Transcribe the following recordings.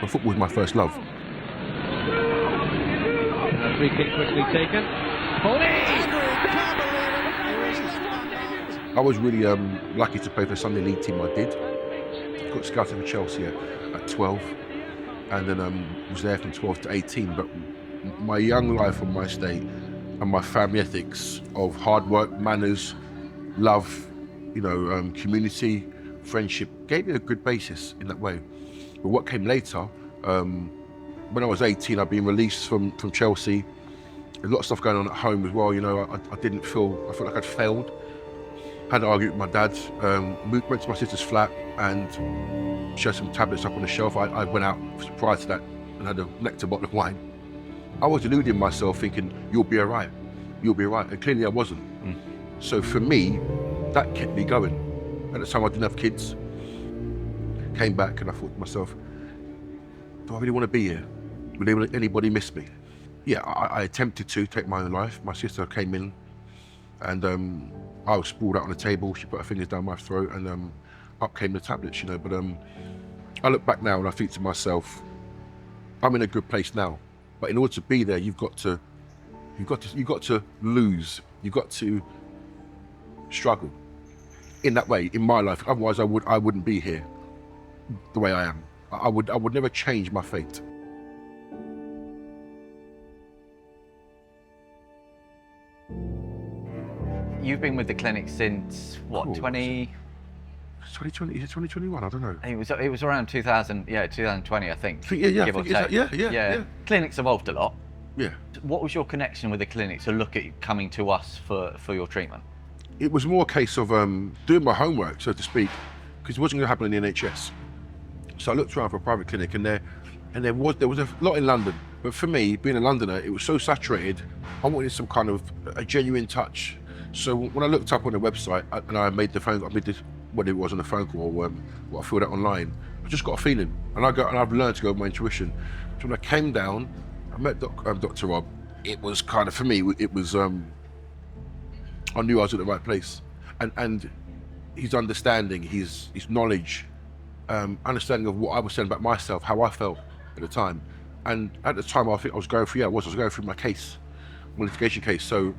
But football was my first love. Free kick quickly taken. I was really lucky to play for the Sunday League team. I did. Got scouted for Chelsea at 12, and then was there from 12 to 18. But my young life on my estate and my family ethics of hard work, manners, love, community, friendship gave me a good basis in that way. But what came later, when I was 18, I'd been released from Chelsea. There's a lot of stuff going on at home as well. I felt like I'd failed. Had an argument with my dad, went to my sister's flat and she had some tablets up on the shelf. I went out prior to that and had a nectar bottle of wine. I was deluding myself thinking, you'll be all right, and clearly I wasn't. So for me, that kept me going. At the time I didn't have kids. Came back and I thought to myself, do I really want to be here? Will anybody miss me? Yeah, I attempted to take my own life. My sister came in and I was sprawled out on the table. She put her fingers down my throat and up came the tablets, But I look back now and I think to myself, I'm in a good place now. But in order to be there, you've got to lose. You've got to struggle in that way in my life. Otherwise, I wouldn't be here the way I am. I would never change my fate. You've been with the clinic since what, 2020? 2020, is it 2021? I don't know. It was around 2020, I think. Yeah. Clinic's evolved a lot. Yeah. What was your connection with the clinic to look at coming to us for your treatment? It was more a case of doing my homework, so to speak, because it wasn't going to happen in the NHS. So I looked around for a private clinic, and there was a lot in London. But for me, being a Londoner, it was so saturated. I wanted some kind of a genuine touch. So when I looked up on the website and I made what it was on the phone call, or what I filled out online, I just got a feeling, and I've learned to go with my intuition. So when I came down, I met Dr. Rob. It was kind of, for me, it was I knew I was at the right place, and his understanding, his knowledge, understanding of what I was saying about myself, how I felt at the time, and at the time I think I was going through my case, my litigation case. So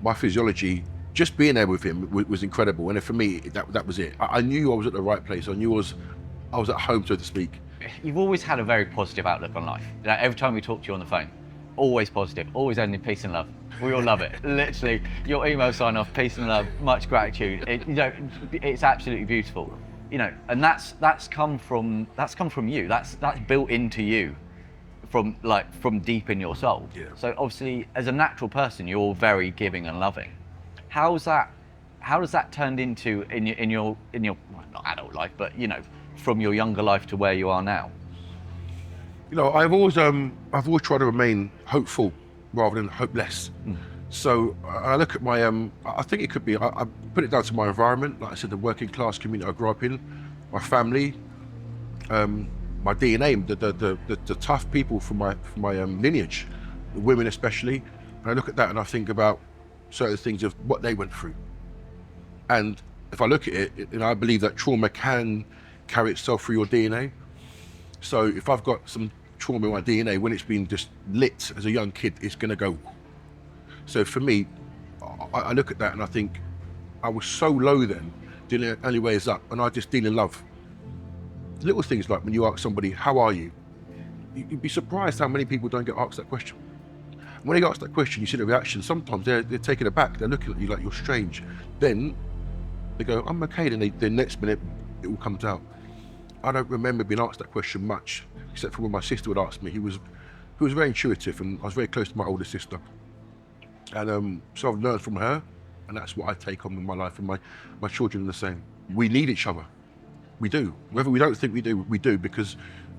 my physiology, just being there with him was incredible, and for me that was it. I knew I was at the right place. I knew I was at home, so to speak. You've always had a very positive outlook on life. Every time we talk to you on the phone, always positive, always ending peace and love. We all love it. Literally, your email sign off, peace and love, much gratitude. It's absolutely beautiful. And that's come from you. That's built into you from deep in your soul. Yeah. So obviously, as a natural person, you're very giving and loving. How does that turned into in your well, not adult life, but from your younger life to where you are now? I've always tried to remain hopeful rather than hopeless. So I look at my I think it could be, I put it down to my environment, like I said, the working class community I grew up in, my family, my DNA, the tough people from my lineage, the women especially. And I look at that and I think about certain things of what they went through. And if I look at it, I believe that trauma can carry itself through your DNA. So if I've got some trauma in my DNA, when it's been just lit as a young kid, it's gonna go. So for me, I look at that and I think, I was so low then, the only way is up, and I just deal in love. Little things like when you ask somebody, how are you? You'd be surprised how many people don't get asked that question. When they get asked that question, you see the reaction. Sometimes they're taken aback, they're looking at you like you're strange. Then they go, I'm okay, then the next minute it all comes out. I don't remember being asked that question much, except for when my sister would ask me. Who was very intuitive, and I was very close to my older sister. And so I've learned from her, and that's what I take on in my life, and my children are the same. We need each other. We do. Whether we don't think we do, because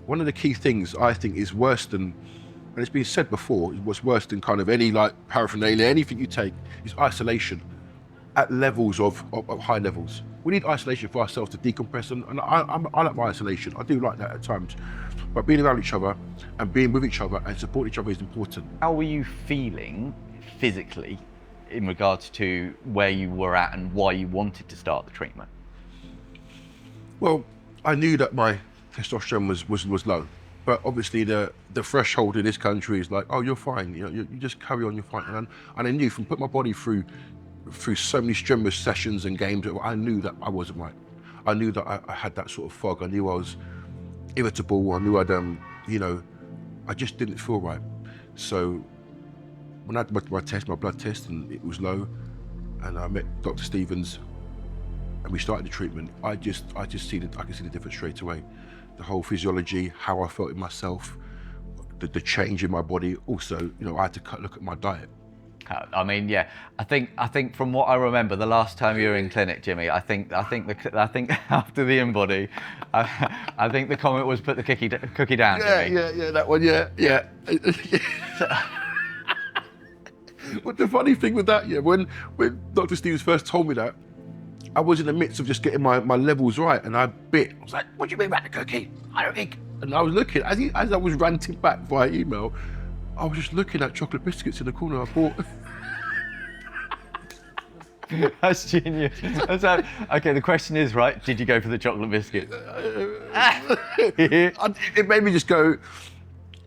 one of the key things I think is worse than, and it's been said before, what's worse than kind of any paraphernalia, anything you take, is isolation at levels of high levels. We need isolation for ourselves to decompress, and I like my isolation. I do like that at times. But being around each other and being with each other and supporting each other is important. How were you feeling physically in regards to where you were at and why you wanted to start the treatment? Well, I knew that my testosterone was low. But obviously the threshold in this country is like, oh, you're fine. You just carry on, you're fine. And I knew from putting my body through so many strenuous sessions and games, I knew that I wasn't right. I knew that I had that sort of fog. I knew I was irritable. I knew I just didn't feel right. So when I had my blood test, and it was low, and I met Dr. Stevens, and we started the treatment, I could see the difference straight away. The whole physiology, how I felt in myself, the change in my body. Also, I had to look at my diet. I mean, yeah. I think from what I remember, the last time you were in clinic, Jimmy, I think after the in-body, I think the comment was put the cookie down. Yeah, Jimmy. yeah, that one, yeah. But the funny thing with that, when Dr. Stevens first told me that, I was in the midst of just getting my levels right, and I was like, what do you mean about the cookie? I don't think. And I was looking, as I was ranting back via email, I was just looking at chocolate biscuits in the corner. I thought, that's genius. Okay, the question is, right, did you go for the chocolate biscuit? It made me just go,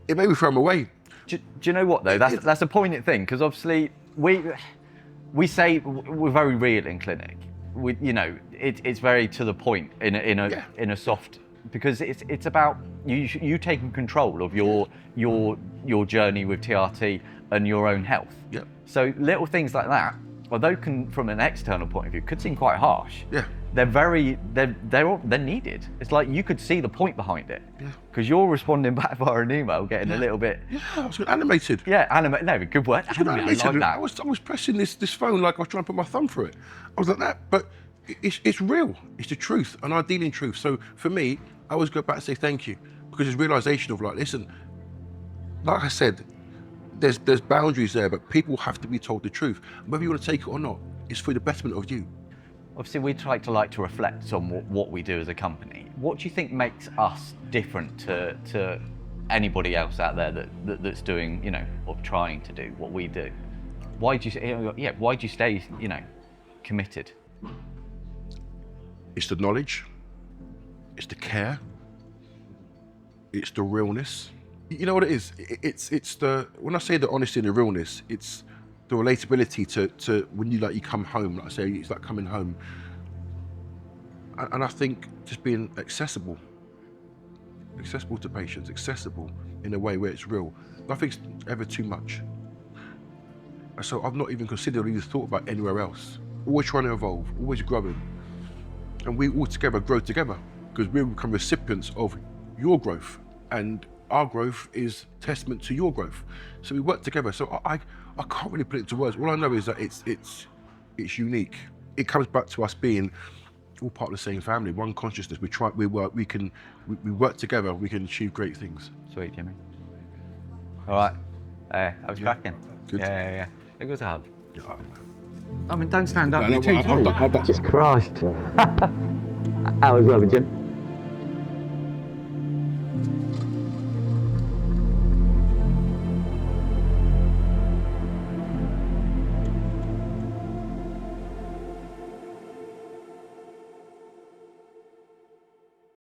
it made me throw them away. Do you know what though? That's a poignant thing, because obviously we say we're very real in clinic. It's very to the point in a soft, because it's about you taking control of your journey with TRT and your own health. Yeah. So little things like that, although from an external point of view could seem quite harsh. Yeah. They're needed. It's like you could see the point behind it. Yeah. Because you're responding back via an email, getting a little bit. Yeah, I was animated. Yeah, animated. No, good word. Animated. I like that. I was pressing this phone like I was trying to put my thumb through it. I was like that, but it's real. It's the truth, and I deal in truth. So for me, I always go back and say thank you, because there's realization of like, listen, like I said, there's boundaries there, but people have to be told the truth. Whether you want to take it or not, it's for the betterment of you. Obviously, we try to reflect on what we do as a company. What do you think makes us different to anybody else out there that's doing, or trying to do what we do? Why do you stay, committed? It's the knowledge, it's the care, it's the realness. You know what it is? It's the, when I say the honesty and the realness, it's the relatability to when you come home, like I say, it's like coming home. And I think just being accessible to patients, accessible in a way where it's real. Nothing's ever too much. And so I've not even considered or even thought about anywhere else. Always trying to evolve, always growing. And we all together grow together, because we become recipients of your growth, and our growth is testament to your growth. So we work together. So I can't really put it into words. All I know is that it's unique. It comes back to us being all part of the same family, one consciousness. We work together, we can achieve great things. Sweet, Jimmy. All right. I was cracking. Good. Yeah. It was a hug. Yeah. I mean, don't stand up. No, You're too tall. I'll Jesus Christ. How was well, Jim?